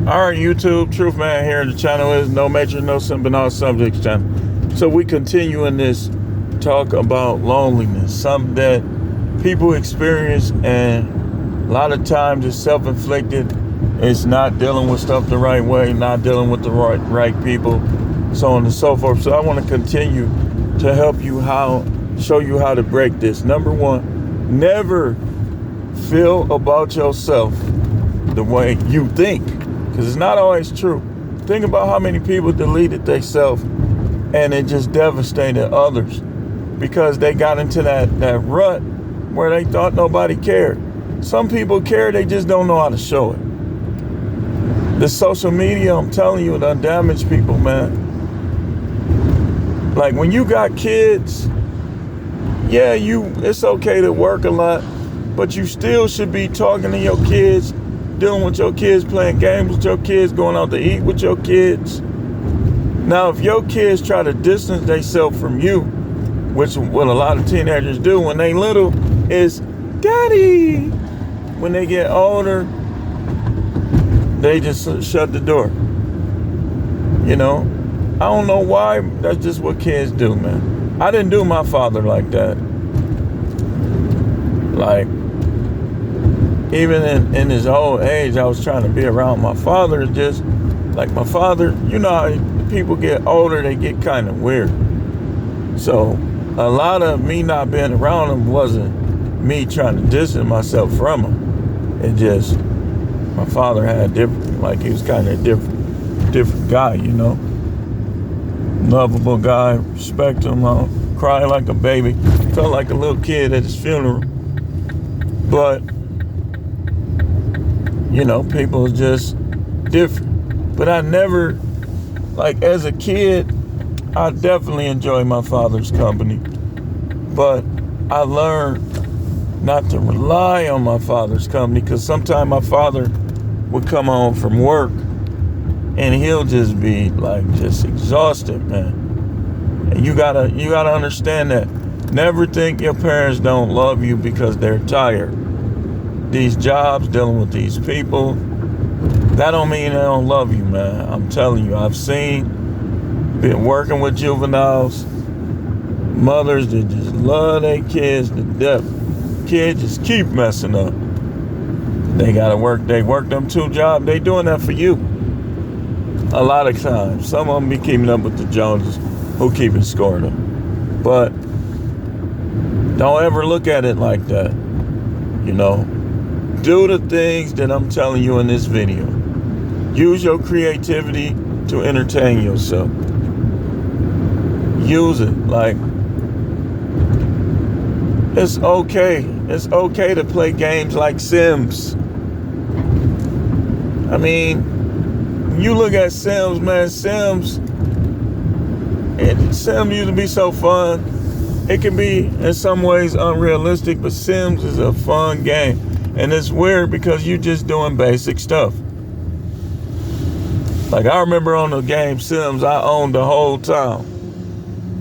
All right, YouTube, Truth Man here. The channel is No Major, No Simple, No Subjects channel. So we continue in this talk about loneliness, something that people experience, and a lot of times it's self-inflicted. It's not dealing with stuff the right way, not dealing with the right people, so on and so forth. So I want to continue to help you show you how to break this. Number one, never feel about yourself the way you think, because it's not always true. Think about how many people deleted themselves and it just devastated others because they got into that rut where they thought nobody cared. Some people care, they just don't know how to show it. The social media, I'm telling you, it done damaged people, man. Like when you got kids, yeah, it's okay to work a lot, but you still should be talking to your kids, dealing with your kids, playing games with your kids, going out to eat with your kids. Now, if your kids try to distance themselves from you, which what a lot of teenagers do when they little, is daddy. When they get older, they just shut the door. You know, I don't know why. That's just what kids do, man. I didn't do my father like that. Like, even in his old age, I was trying to be around my father. It's just like my father, you know how people get older, they get kind of weird. So a lot of me not being around him wasn't me trying to distance myself from him. It just, my father had different, like he was kind of a different guy, you know. Lovable guy, respect him, cry like a baby. Felt like a little kid at his funeral. But you know, people are just different. But I never, like as a kid, I definitely enjoyed my father's company. But I learned not to rely on my father's company, because sometimes my father would come home from work and he'll just be like just exhausted, man. And you gotta understand that. Never think your parents don't love you because they're tired. These jobs, dealing with these people, that don't mean they don't love you, man. I'm telling you, I've been working with juveniles, mothers that just love their kids to death. Kids just keep messing up. They gotta work. They work them 2 jobs. They doing that for you. A lot of times, some of them be keeping up with the Joneses, who keeping score them. But don't ever look at it like that. You know, do the things that I'm telling you in this video. Use your creativity to entertain yourself. Use it. Like, it's okay. It's okay to play games like Sims. I mean, you look at Sims, man. Sims used to be so fun. It can be, in some ways, unrealistic, but Sims is a fun game. And it's weird because you're just doing basic stuff. Like, I remember on the game Sims, I owned the whole town.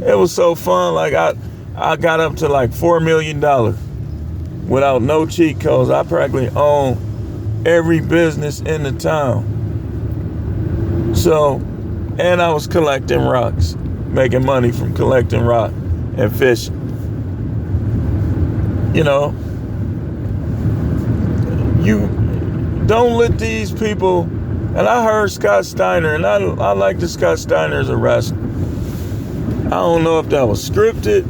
It was so fun. Like, I got up to like $4 million without no cheat codes. I practically owned every business in the town. So, and I was collecting rocks, making money from collecting rock and fishing. You know, you don't let these people, and I heard Scott Steiner, and I like the Scott Steiner as a wrestler. I don't know if that was scripted,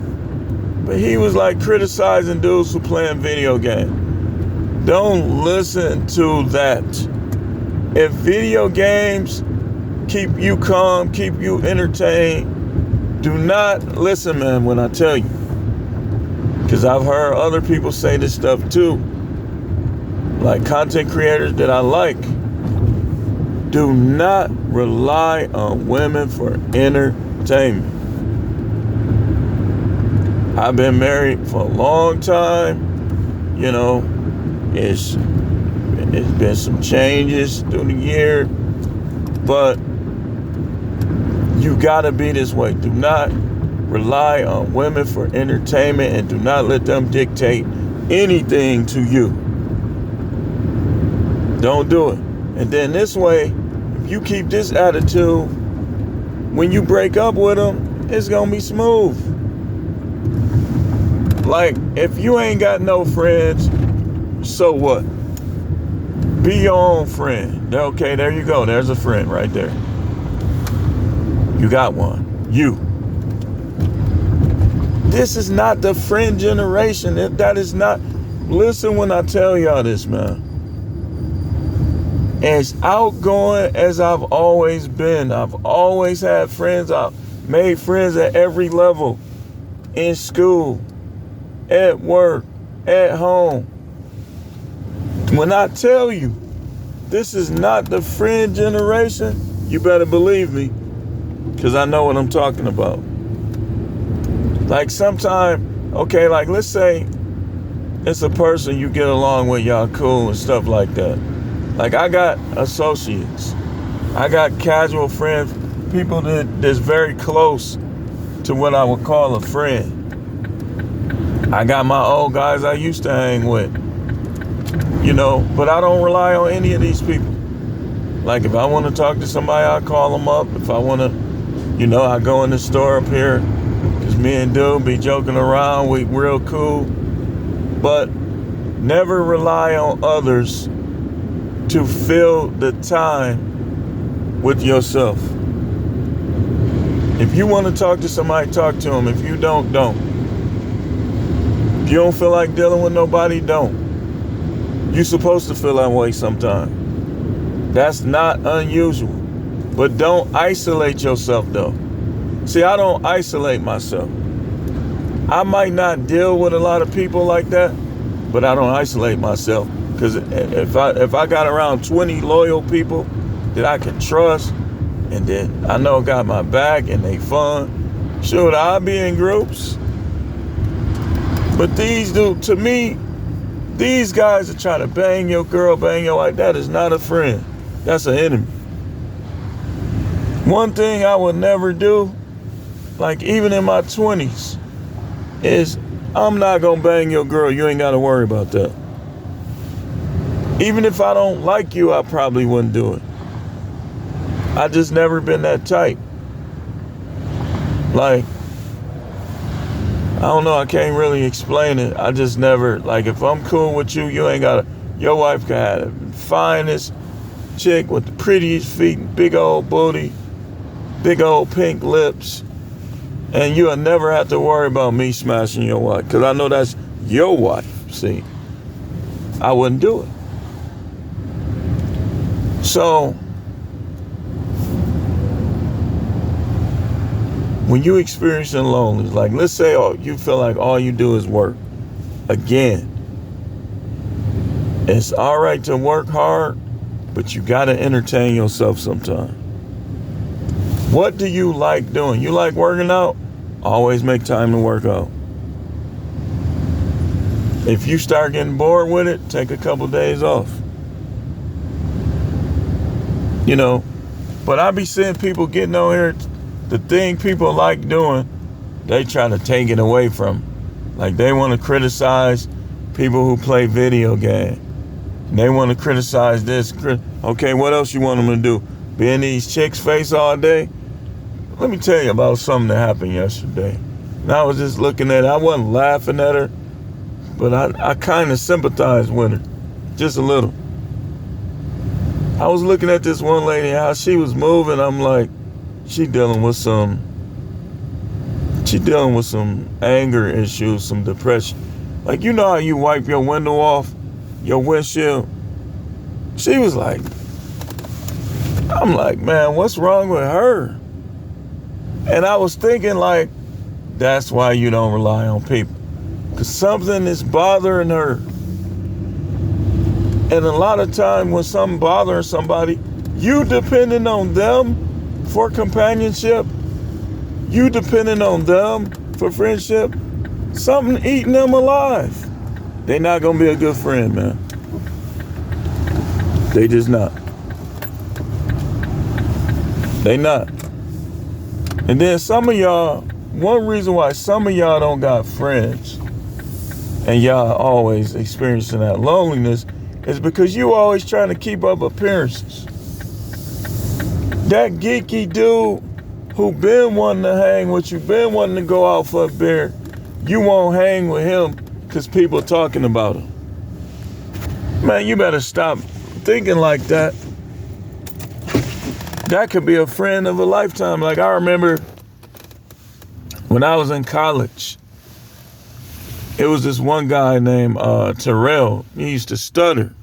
but he was like criticizing dudes who playing video games. Don't listen to that. If video games keep you calm, keep you entertained, do not listen, man, when I tell you. Because I've heard other people say this stuff too. Like content creators that I like. Do not rely on women for entertainment. I've been married for a long time. You know, it's been some changes through the year. But you gotta be this way. Do not rely on women for entertainment, and do not let them dictate anything to you. Don't do it. And then this way, you keep this attitude, when you break up with them, it's gonna be smooth. Like, if you ain't got no friends, so what? Be your own friend. Okay, there you go. There's a friend right there. You got one. You. This is not the friend generation. That is not. Listen when I tell y'all this, man. As outgoing as I've always been, I've always had friends. I've made friends at every level. In school, at work, at home. When I tell you, this is not the friend generation, you better believe me, because I know what I'm talking about. Like sometime, okay, like let's say it's a person you get along with, y'all cool and stuff like that. Like I got associates, I got casual friends, people that's very close to what I would call a friend. I got my old guys I used to hang with, you know, but I don't rely on any of these people. Like if I want to talk to somebody, I call them up. If I want to, you know, I go in the store up here. Just me and dude be joking around. We real cool. But never rely on others to fill the time with yourself. If you want to talk to somebody, talk to them. If you don't, don't. If you don't feel like dealing with nobody, don't. You're supposed to feel that way sometime. That's not unusual. But don't isolate yourself though. See, I don't isolate myself. I might not deal with a lot of people like that, but I don't isolate myself. Because if I got around 20 loyal people that I can trust, and then I know got my back and they fun, should I be in groups? But these dude, to me, these guys are trying to bang your girl, bang your wife. That is not a friend. That's an enemy. One thing I would never do, like even in my 20s, is I'm not gonna bang your girl. You ain't gotta worry about that. Even if I don't like you, I probably wouldn't do it. I just never been that type. Like, I don't know, I can't really explain it. I just never, like if I'm cool with you, you ain't gotta, your wife can have the finest chick with the prettiest feet, big old booty, big old pink lips, and you'll never have to worry about me smashing your wife, because I know that's your wife, see. I wouldn't do it. So, when you experiencing loneliness, like let's say you feel like all you do is work, again, it's all right to work hard, but you gotta entertain yourself sometime. What do you like doing? You like working out? Always make time to work out. If you start getting bored with it, take a couple days off. You know, but I be seeing people getting on here, the thing people like doing, they try to take it away from them. Like they want to criticize people who play video games. They want to criticize this. Okay, what else you want them to do? Be in these chicks' face all day? Let me tell you about something that happened yesterday. And I was just looking at it. I wasn't laughing at her, but I kind of sympathized with her, just a little. I was looking at this one lady, how she was moving. I'm like, she dealing with some anger issues, some depression. Like, you know how you wipe your window off, your windshield? She was like, I'm like, man, what's wrong with her? And I was thinking like, that's why you don't rely on people. Because something is bothering her. And a lot of time when something bothering somebody, you depending on them for companionship, you depending on them for friendship, something eating them alive. They not gonna be a good friend, man. They just not. They not. And then some of y'all, one reason why some of y'all don't got friends and y'all always experiencing that loneliness is because you always trying to keep up appearances. That geeky dude who been wanting to hang with you, been wanting to go out for a beer, you won't hang with him because people talking about him. Man, you better stop thinking like that. That could be a friend of a lifetime. Like, I remember when I was in college, it was this one guy named Terrell. He used to stutter.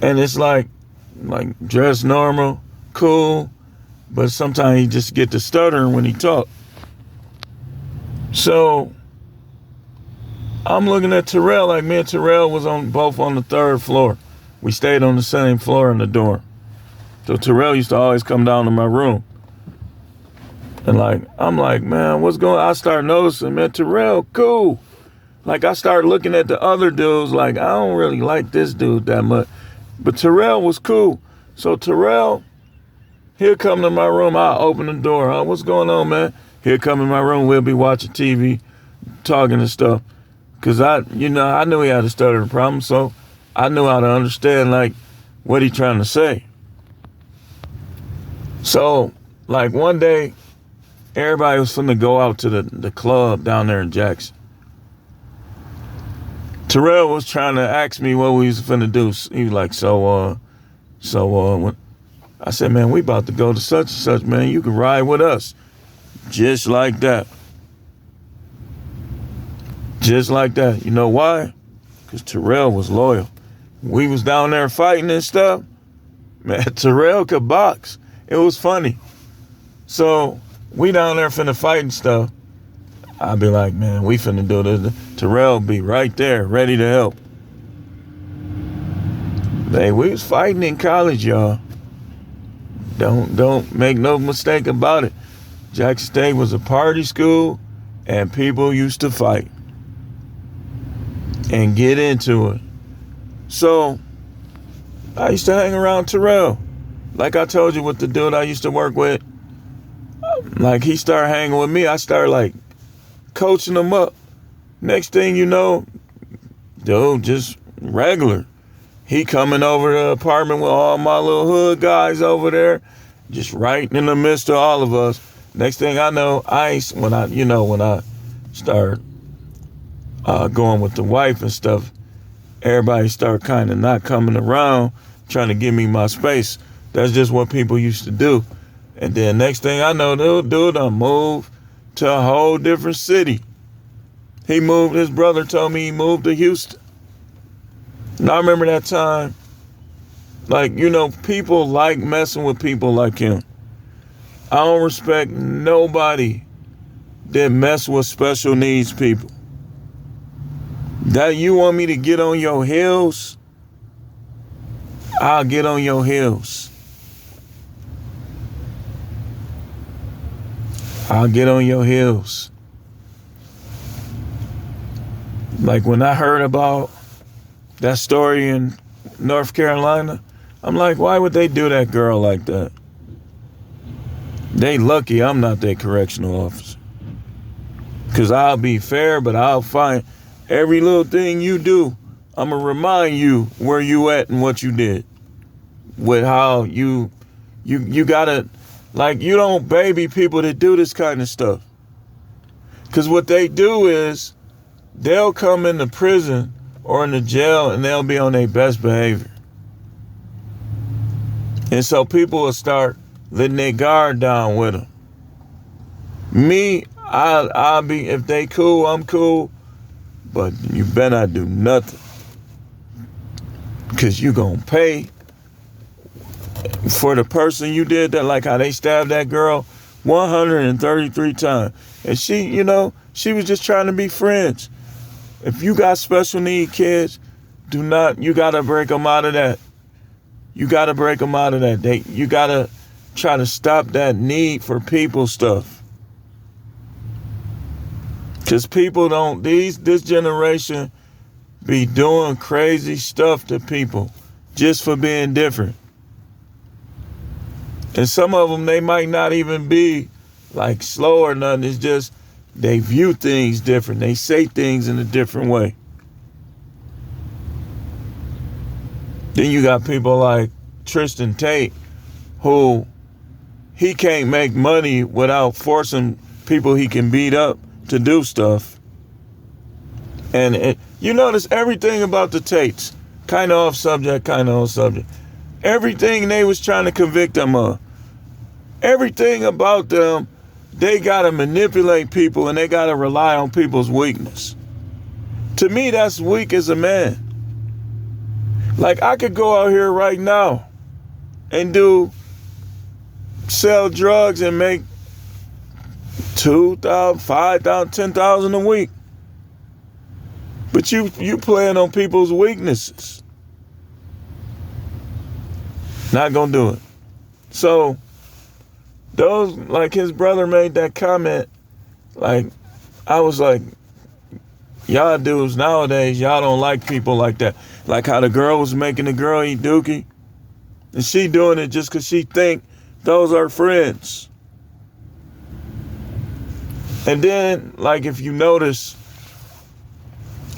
And it's like dress normal, cool, but sometimes he just get to stuttering when he talk. So I'm looking at Terrell, like me and Terrell was both on the third floor. We stayed on the same floor in the dorm. So Terrell used to always come down to my room. And I'm like, man, what's going on? I start noticing, man, Terrell, cool. Like, I started looking at the other dudes like, I don't really like this dude that much. But Terrell was cool. So Terrell, he'll come to my room. I'll open the door. Huh? What's going on, man? He'll come in my room. We'll be watching TV, talking and stuff. Because I knew he had a stuttering problem. So I knew how to understand, like, what he trying to say. So, like, one day, everybody was finna go out to the club down there in Jackson. Terrell was trying to ask me what we was finna do. He was like, when I said, man, we about to go to such and such, man. You can ride with us. Just like that. Just like that. You know why? Because Terrell was loyal. We was down there fighting and stuff. Man, Terrell could box. It was funny. So we down there finna fight and stuff. I'd be like, man, we finna do this. Terrell be right there, ready to help. Hey, we was fighting in college, y'all. Don't make no mistake about it. Jackson State was a party school, and people used to fight and get into it. So I used to hang around Terrell. Like I told you with the dude I used to work with, like he started hanging with me. I started like coaching him up. Next thing you know, dude, just regular. He coming over to the apartment with all my little hood guys over there, just right in the midst of all of us. Next thing I know, when I start going with the wife and stuff, everybody start kind of not coming around, trying to give me my space. That's just what people used to do. And then next thing I know, dude done moved to a whole different city. His brother told me he moved to Houston. And I remember that time, like, people like messing with people like him. I don't respect nobody that mess with special needs people. That you want me to get on your heels? I'll get on your heels. I'll get on your heels. Like when I heard about that story in North Carolina, I'm like, why would they do that girl like that? They lucky I'm not their correctional officer. Because I'll be fair, but I'll find every little thing you do, I'm going to remind you where you at and what you did. With how you got to, like, you don't baby people that do this kind of stuff. Because what they do is they'll come into prison or into jail and they'll be on their best behavior. And so people will start letting their guard down with them. Me, I'll be, if they cool, I'm cool. But you better not do nothing. Because you going to pay for the person you did that, like how they stabbed that girl 133 times. And she, she was just trying to be friends. If you got special need kids, you got to break them out of that. You got to break them out of that. You got to try to stop that need for people stuff. Because people this generation be doing crazy stuff to people just for being different. And some of them, they might not even be like slow or nothing. It's just they view things different. They say things in a different way. Then you got people like Tristan Tate, who he can't make money without forcing people he can beat up to do stuff. And you notice everything about the Tates, kind of off subject, kind of on subject. Everything they was trying to convict them of, everything about them, they got to manipulate people and they got to rely on people's weakness. To me, that's weak as a man. Like, I could go out here right now and sell drugs and make $2,000, $5,000, $10,000 a week. But you playing on people's weaknesses. Not gonna do it. So those, like, his brother made that comment, like, I was like, y'all dudes nowadays, y'all don't like people like that. Like how the girl was making the girl eat dookie. And she doing it just because she think those are friends. And then, like, if you notice,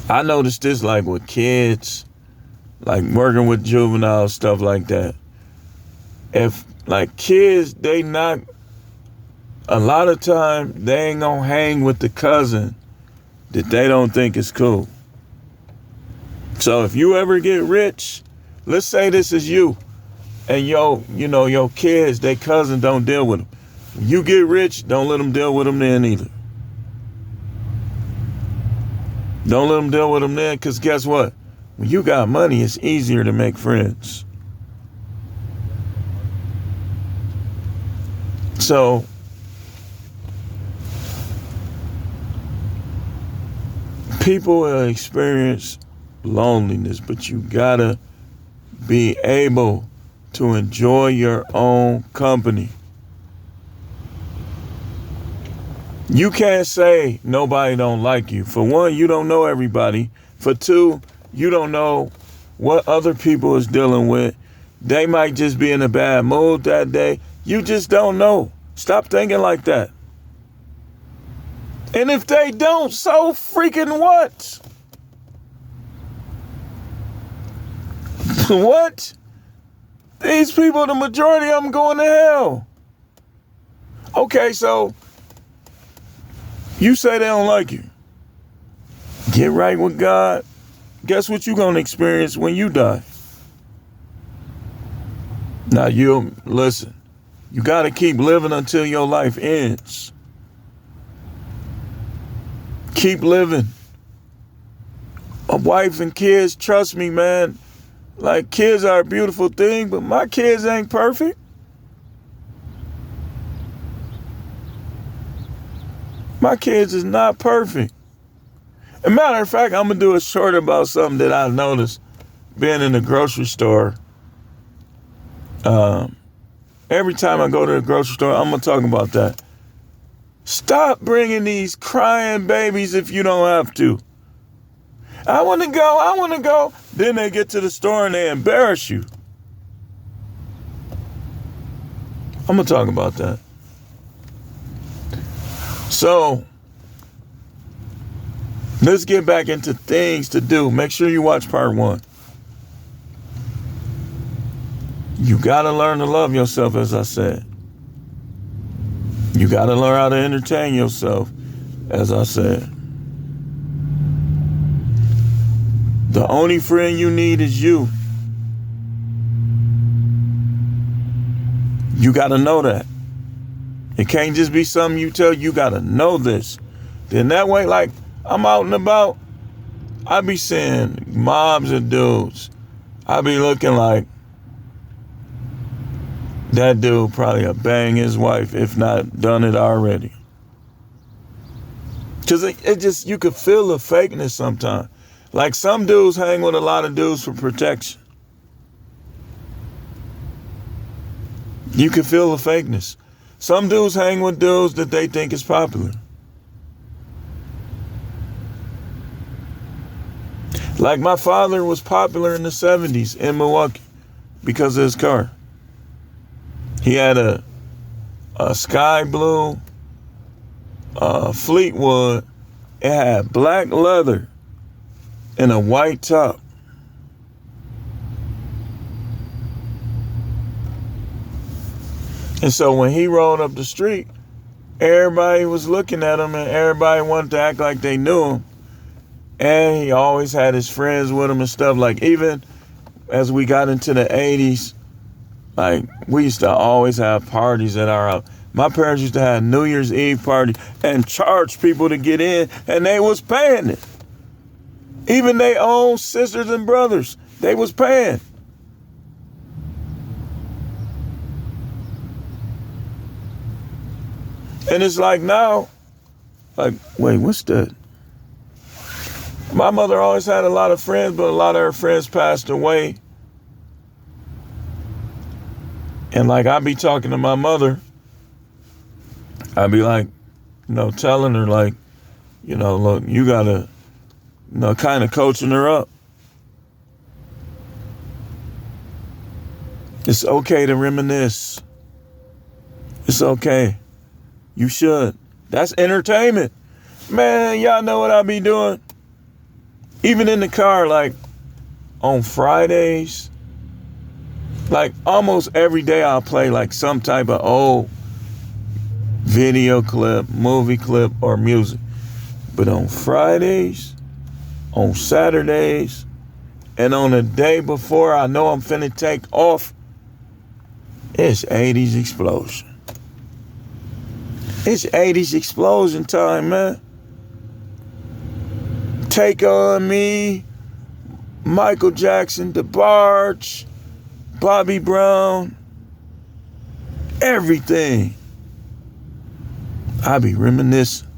I noticed this, like, with kids, like working with juveniles, stuff like that. If, like, kids, a lot of time, they ain't gonna hang with the cousin that they don't think is cool. So if you ever get rich, let's say this is you, and your kids, they cousin don't deal with them. When you get rich, don't let them deal with them then either. Don't let them deal with them then, because guess what? When you got money, it's easier to make friends. So, people will experience loneliness, but you gotta be able to enjoy your own company. You can't say nobody don't like you. For one, you don't know everybody. For two, you don't know what other people is dealing with. They might just be in a bad mood that day. You just don't know. Stop thinking like that. And if they don't, so freaking what? What? These people, the majority of them going to hell. Okay, so you say they don't like you. Get right with God. Guess what you're going to experience when you die? Now, listen, you got to keep living until your life ends. Keep living. A wife and kids, trust me, man. Like, kids are a beautiful thing, but my kids ain't perfect. My kids is not perfect. As a matter of fact, I'm going to do a short about something that I noticed being in the grocery store. Every time I go to the grocery store, I'm going to talk about that. Stop bringing these crying babies if you don't have to. I want to go. Then they get to the store and they embarrass you. I'm going to talk about that. So, let's get back into things to do. Make sure you watch part 1. You got to learn to love yourself, as I said. You got to learn how to entertain yourself, as I said. The only friend you need is you. You got to know that. It can't just be something you tell. You got to know this. Then that way, like, I'm out and about, I be seeing mobs of dudes. I be looking like that dude probably a bang his wife, if not done it already. Because it just, you could feel the fakeness sometimes. Like, some dudes hang with a lot of dudes for protection. You can feel the fakeness. Some dudes hang with dudes that they think is popular. Like, my father was popular in the 70s in Milwaukee because of his car. He had a sky blue Fleetwood. It had black leather and a white top. And so when he rolled up the street, everybody was looking at him and everybody wanted to act like they knew him. And he always had his friends with him and stuff. Like, even as we got into the 80s, like, we used to always have parties at our house. My parents used to have New Year's Eve parties and charge people to get in, and they was paying it. Even their own sisters and brothers, they was paying. And it's like now, like, wait, what's that? My mother always had a lot of friends, but a lot of her friends passed away. And like, I'd be talking to my mother, I'd be like, telling her like, look, you gotta, kind of coaching her up. It's okay to reminisce. It's okay. You should. That's entertainment. Man, y'all know what I be doing? Even in the car, like on Fridays, like almost every day I'll play like some type of old video clip, movie clip, or music. But on Fridays, on Saturdays, and on the day before I know I'm finna take off, it's 80s explosion. It's 80s explosion time, man. Take On Me, Michael Jackson, DeBarge, Bobby Brown, everything. I be reminiscing.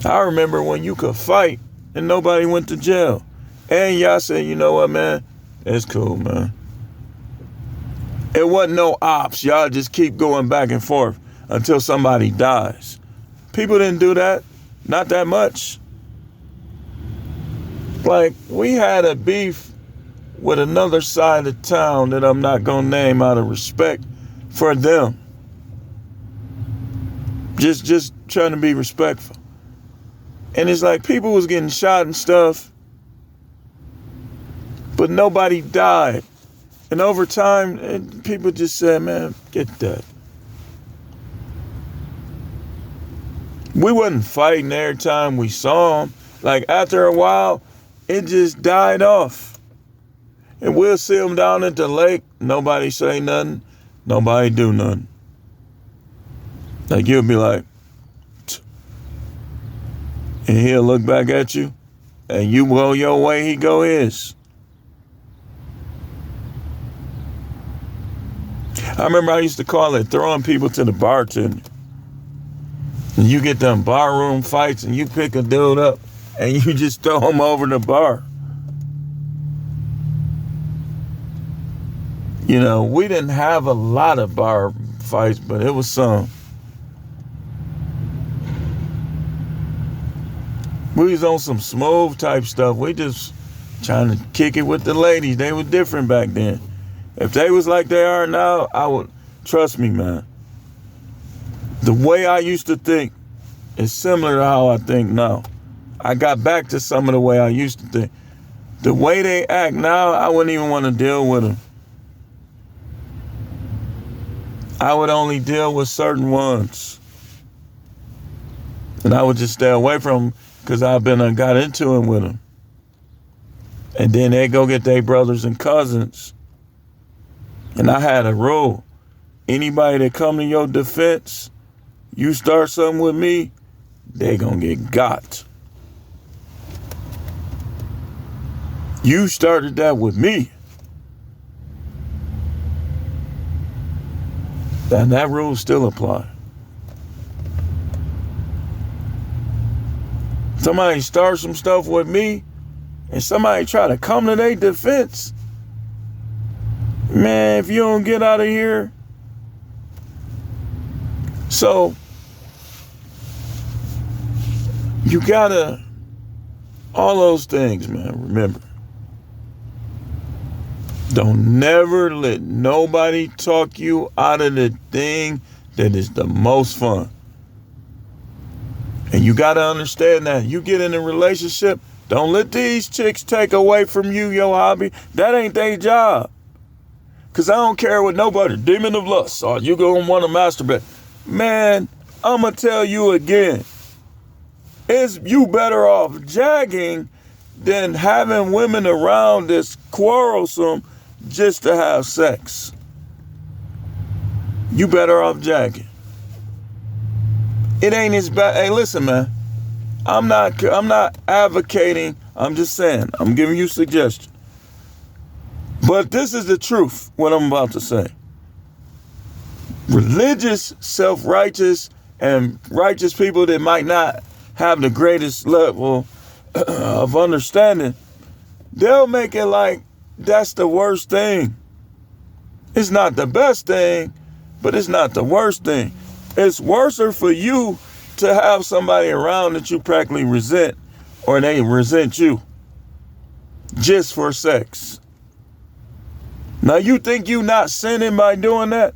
I remember when you could fight and nobody went to jail. And y'all said, you know what, man? It's cool, man. It wasn't no ops. Y'all just keep going back and forth until somebody dies. People didn't do that. Not that much. Like, we had a beef with another side of town that I'm not going to name out of respect for them. Just trying to be respectful. And it's like people was getting shot and stuff, but nobody died. And over time, people just said, man, get that. We wasn't fighting every time we saw them. Like, after a while, it just died off. And we'll see them down at the lake. Nobody say nothing. Nobody do nothing. Like, you'll be like, tch. And he'll look back at you, and you go your way, he go his. I remember I used to call it throwing people to the bartender. And you get them barroom fights and you pick a dude up and you just throw him over the bar. We didn't have a lot of bar fights, but it was some. We was on some smooth type stuff. We just trying to kick it with the ladies. They were different back then. If they was like they are now, I would, trust me, man. The way I used to think is similar to how I think now. I got back to some of the way I used to think. The way they act now, I wouldn't even want to deal with them. I would only deal with certain ones. And I would just stay away from them because I've got into it with them. And then they go get their brothers and cousins. And I had a rule. Anybody that come to your defense, you start something with me, they gonna get got. You started that with me. And that rule still applies. Somebody starts some stuff with me, and somebody try to come to their defense, man, if you don't get out of here. So, you gotta, all those things, man, remember. Don't never let nobody talk you out of the thing that is the most fun. And you gotta understand that. You get in a relationship, don't let these chicks take away from you your hobby. That ain't their job. Because I don't care what nobody, demon of lust, or you going to want to masturbate. Man, I'm going to tell you again, is you better off jagging than having women around that's quarrelsome just to have sex. You better off jagging. It ain't as bad. Hey, listen, man. I'm not advocating. I'm just saying. I'm giving you suggestions. But this is the truth, what I'm about to say. Religious, self-righteous, and righteous people that might not have the greatest level of understanding, they'll make it like that's the worst thing. It's not the best thing, but it's not the worst thing. It's worse for you to have somebody around that you practically resent, or they resent you just for sex. Now, you think you not sinning by doing that?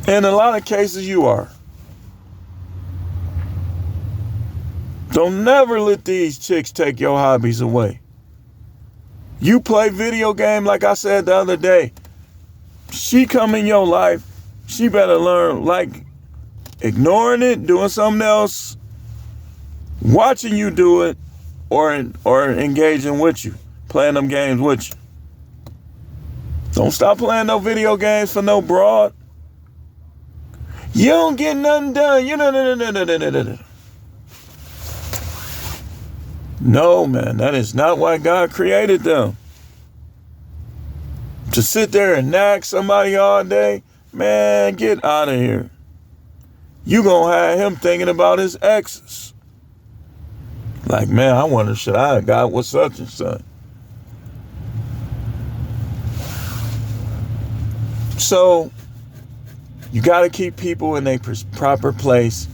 In a lot of cases, you are. Don't never let these chicks take your hobbies away. You play video game, like I said the other day. She come in your life, she better learn, like, ignoring it, doing something else, watching you do it, or engaging with you, playing them games with you. Don't stop playing no video games for no broad. You don't get nothing done. No, man, that is not why God created them. To sit there and nag somebody all day, man, get out of here. You gonna have him thinking about his exes. Like, man, I wonder, should I have got with such and such? So, you got to keep people in their proper place.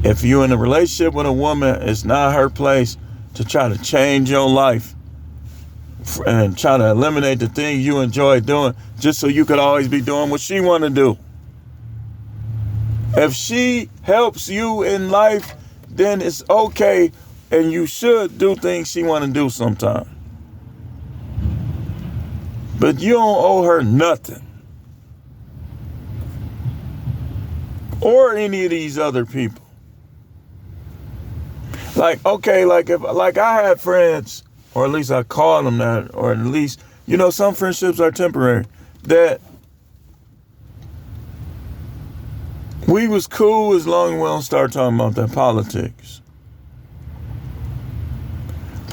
If you're in a relationship with a woman, it's not her place to try to change your life and try to eliminate the things you enjoy doing just so you could always be doing what she want to do. If she helps you in life, then it's okay, and you should do things she want to do sometime. But you don't owe her nothing. Or any of these other people. Like, okay, like I had friends, or at least I call them that, or at least, some friendships are temporary, that we was cool as long as we don't start talking about that politics.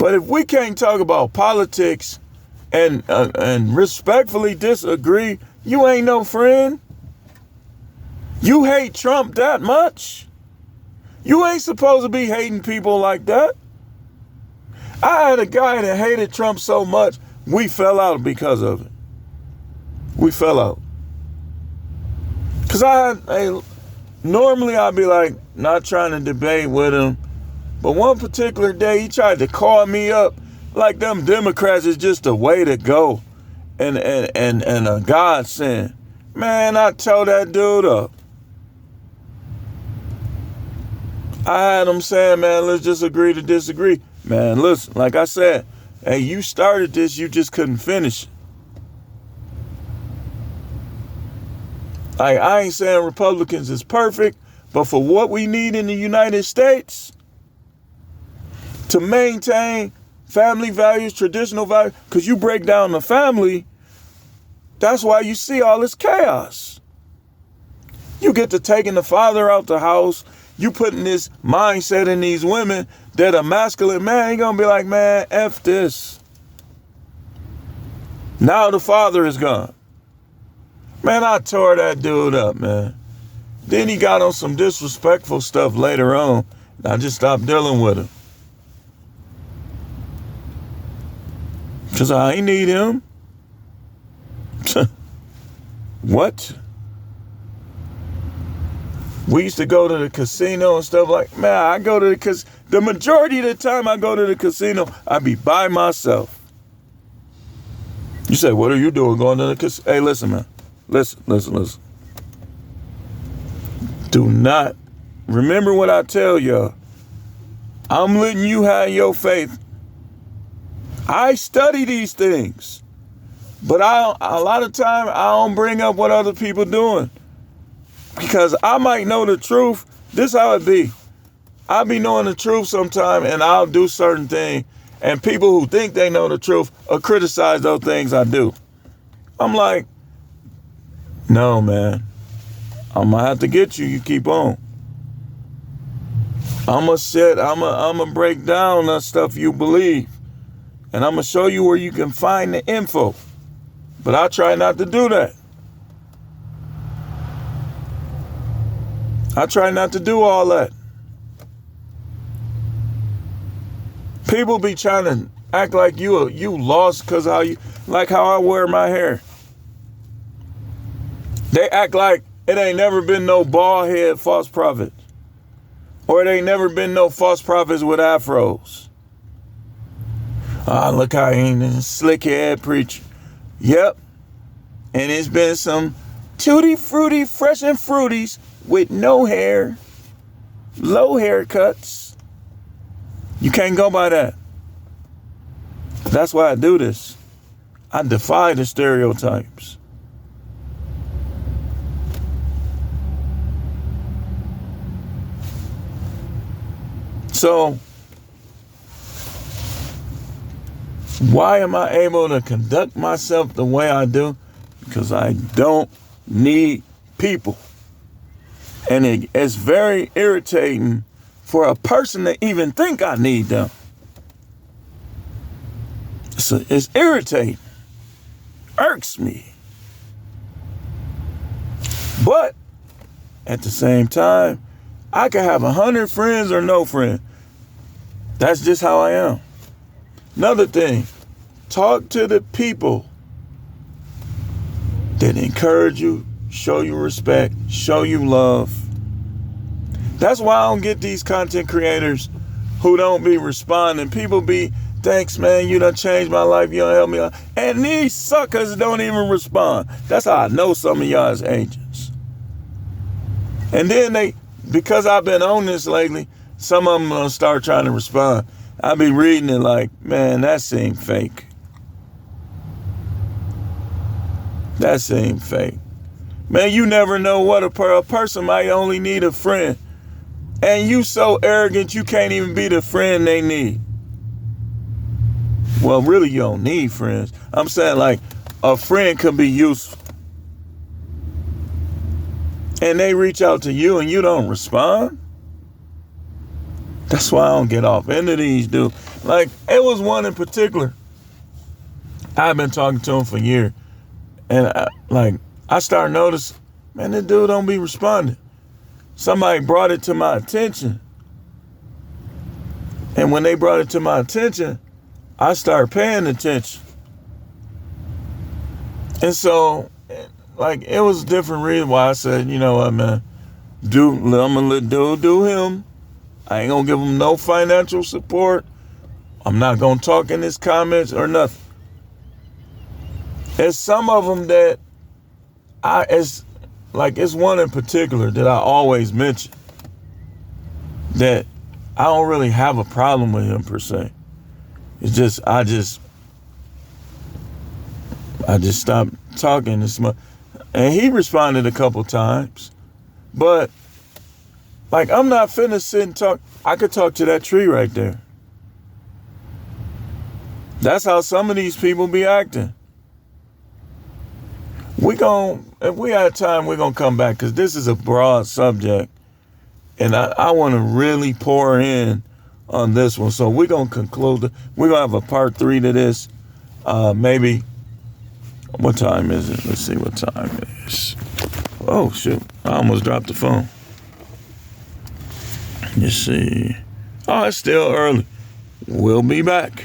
But if we can't talk about politics and respectfully disagree, you ain't no friend. You hate Trump that much? You ain't supposed to be hating people like that. I had a guy that hated Trump so much, we fell out because of it. We fell out. Because normally I'd be like, not trying to debate with him. But one particular day, he tried to call me up like them Democrats is just a way to go and a godsend. Man, I tore that dude up. I had him saying, man, let's just agree to disagree. Man, listen, like I said, hey, you started this, you just couldn't finish it. I ain't saying Republicans is perfect, but for what we need in the United States to maintain family values, traditional values, because you break down the family, that's why you see all this chaos. You get to taking the father out the house, you putting this mindset in these women that a masculine man ain't gonna be like, man, F this. Now the father is gone. Man, I tore that dude up, man. Then he got on some disrespectful stuff later on. I just stopped dealing with him. Because I ain't need him. What? We used to go to the casino and stuff like, man, I go to the majority of the time I go to the casino, I be by myself. You say, what are you doing going to the casino? Hey, listen, man. Listen. Do not, remember what I tell y'all. I'm letting you have your faith. I study these things. But a lot of time I don't bring up what other people doing. Because I might know the truth. This how it be. I'll be knowing the truth sometime and I'll do certain things. And people who think they know the truth will criticize those things I do. I'm like, no, man. I'm going to have to get you. You keep on. I'm going to break down that stuff you believe. And I'm going to show you where you can find the info. But I try not to do that. I try not to do all that. People be trying to act like you lost because like how I wear my hair. They act like it ain't never been no bald head false prophet. Or it ain't never been no false prophets with afros. Look how he ain't a slick head preacher. Yep. And it's been some tutti fruity, fresh and fruities with no hair, low haircuts. You can't go by that. That's why I do this. I defy the stereotypes. So, why am I able to conduct myself the way I do? Because I don't need people. And it's very irritating for a person to even think I need them. So it's irritating. Irks me. But at the same time, I can have 100 friends or no friend. That's just how I am. Another thing, talk to the people that encourage you, show you respect, show you love. That's why I don't get these content creators who don't be responding. People be, thanks, man, you done changed my life, you done helped me out. And these suckers don't even respond. That's how I know some of y'all as agents. And then because I've been on this lately, some of them gonna start trying to respond. I be reading it like, man, that seemed fake. That seemed fake. Man, you never know what a person might only need a friend. And you so arrogant you can't even be the friend they need. Well, really, you don't need friends. I'm saying like a friend could be useful. And they reach out to you and you don't respond. That's why I don't get off into these dudes. Like, it was one in particular. I've been talking to him for years. And I started noticing, man, this dude don't be responding. Somebody brought it to my attention. And when they brought it to my attention, I started paying attention. And so, like, it was a different reason why I said, you know what, man, I'm gonna let dude do him. I ain't gonna give him no financial support. I'm not gonna talk in his comments or nothing. There's some of them that it's one in particular that I always mention that I don't really have a problem with him per se. It's just, I just stopped talking this much. And he responded a couple times, but like, I'm not finna sit and talk. I could talk to that tree right there. That's how some of these people be acting. If we have time, we're gonna come back because this is a broad subject. And I want to really pour in on this one. So we're gonna conclude. We're gonna have a part 3 to this. Maybe, what time is it? Let's see what time it is. Oh, shoot. I almost dropped the phone. You see. Oh, it's still early. We'll be back.